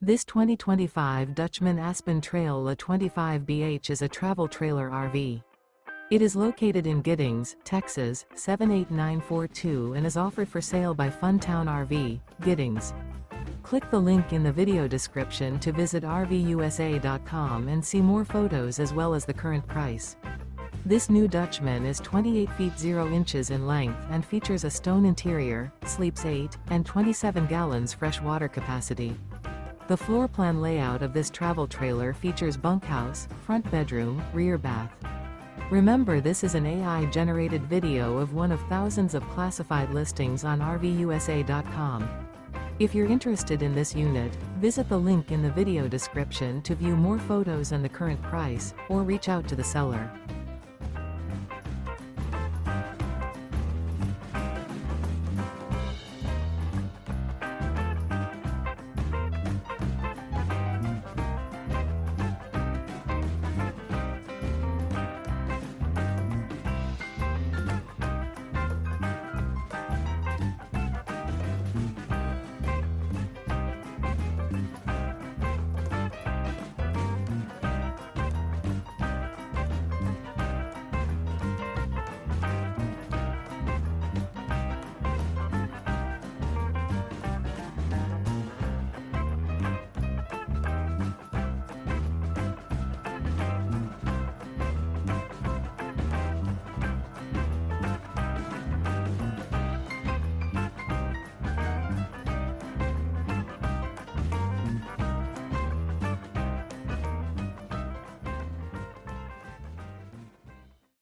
This 2025 Dutchmen Aspen Trail La 25BH is a travel trailer RV. It is located in Giddings, Texas, 78942 and is offered for sale by Funtown RV, Giddings. Click the link in the video description to visit RVUSA.com and see more photos as well as the current price. This new Dutchman is 28 feet 0 inches in length and features a stone interior, sleeps 8, and 27 gallons fresh water capacity. The floor plan layout of this travel trailer features bunkhouse, front bedroom, rear bath. Remember, this is an AI-generated video of one of thousands of classified listings on RVUSA.com. If you're interested in this unit, visit the link in the video description to view more photos and the current price, or reach out to the seller.